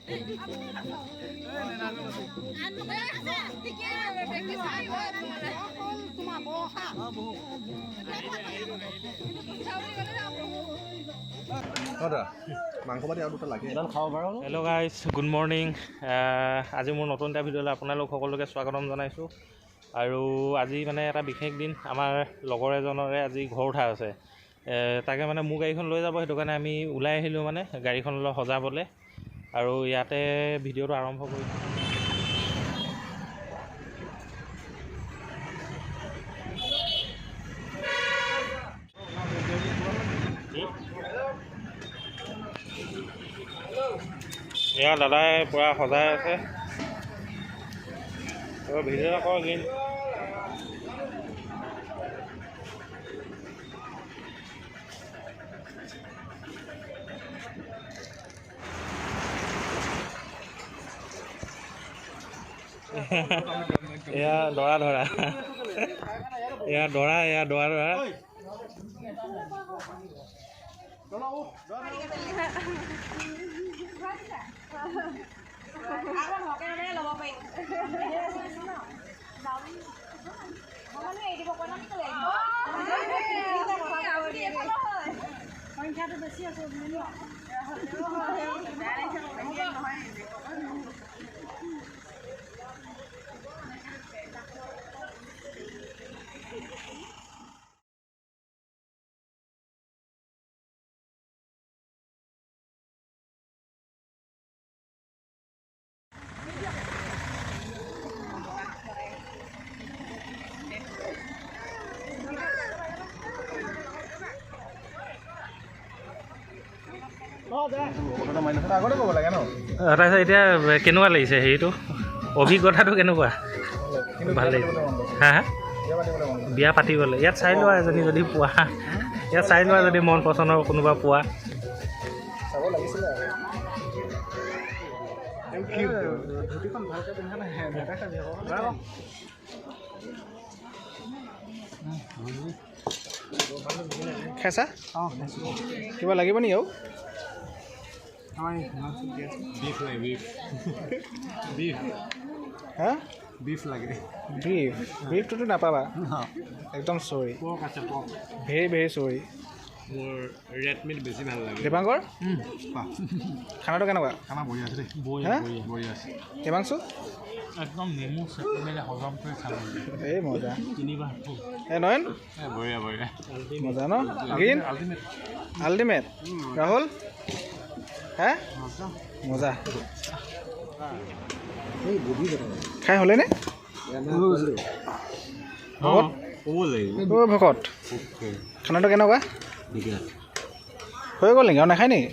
Hello' guys, good morning. আজি মোৰ নতুন এটা ভিডিঅ'লৈ আপোনালোক সকলোকে স্বাগতম জনাইছোঁ। আৰু আজি মানে এটা বিশেষ দিন, আমাৰ লগৰ এজনৰে আজি ঘৰ উঠা আছে। তাকে মানে মোৰ গাড়ীখন লৈ যাব, সেইটো কাৰণে আমি ওলাই আহিলোঁ মানে গাড়ীখনলৈ সজাবলৈ। আৰু ইয়াতে ভিডিঅ'টো আৰম্ভ কৰিছোঁ। এয়া দাদাই পূৰা সজাই আছে। ভিডিঅ' এটা কৰক কিন্তু। এয়া দৰা ধৰা, এয়া দৰা, এয়া দৰা ধৰা। সংখ্যাটো বেছি আছে তাৰপিছত এতিয়া কেনেকুৱা লাগিছে হেৰিটো, অভিজ্ঞতাটো কেনেকুৱা? ভাল লাগিছে। হা হা, বিয়া পাতিবলৈ ইয়াত চাই লোৱা এজনী যদি পোৱা, ইয়াত চাই লোৱা যদি মন পচন্দৰ কোনোবা পোৱা। খাইছা? কিবা লাগিব নেকি আৰু? হা, বিফ লাগে। বিফটোতো নাপাবা, একদম চৰি, ভেৰি ভেৰি চৰি। মোৰ ৰেড মিট বেছি ভাল লাগে। দেৱাংকৰ খানাটো কেনেকুৱা? খানা বঢ়িয়া আছে দেই, বঢ়িয়া আছে। দেৱাংশু একদম নেমু চেপি মেলি হজম কৰি খাব। এই মজা। তিনিবাৰ এই নয়ন বঢ়িয়া বঢ়িয়া, মজা ন? Green ultimate. ৰাহুল হা, মজা। খাই হ'লেনে ভকত? ভকত খানাটো কেনেকুৱা হৈ গ'ল নেকি? আৰু নাখায় নেকি?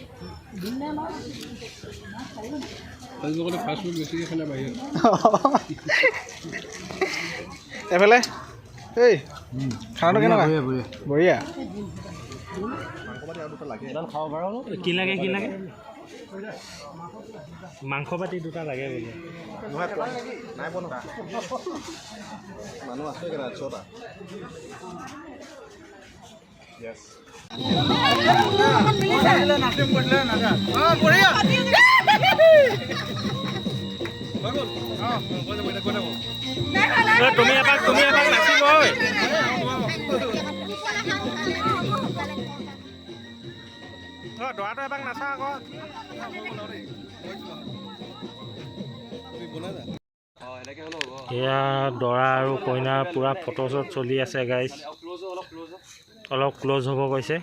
এফালে এই খানাটো কেনেকুৱা? বঢ়িয়া। কি লাগে, কি লাগে? মাংস পাতি দুটা লাগে বোলে। মানুহ আছে ছটা। তুমি এপাক নাচিব। দৰাটো এপাক নাচা আকৌ। এয়া দৰা আৰু কইনাৰ পুৰা ফটোশ্বুট চলি আছে গাইজ। অলপ ক্ল'জ হ'ব কৈছে,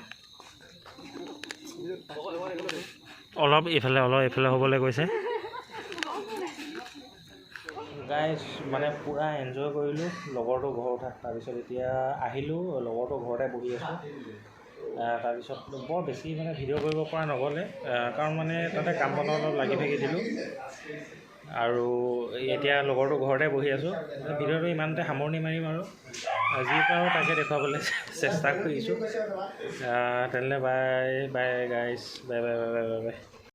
অলপ এইফালে হ'বলৈ কৈছে গাইজ। মানে পুৰা এনজয় কৰিলোঁ লগৰটো ঘৰ উঠা। তাৰপিছত এতিয়া আহিলোঁ, লগৰটো ঘৰতে বহি আছোঁ। তাৰপিছত বৰ বেছি মানে ভিডিঅ' কৰিব পৰা নগ'লে, কাৰণ মানে তাতে কাম বনত অলপ লাগি ভাগি দিলোঁ। আৰু এতিয়া লগৰটো ঘৰতে বহি আছোঁ। ভিডিঅ'টো ইমানতে সামৰণি মাৰিম আৰু যি পাৰোঁ তাকে দেখুৱাবলৈ চেষ্টা কৰিছোঁ। তেনেহ'লে bye bye guys, bye bye bye bye bye bye.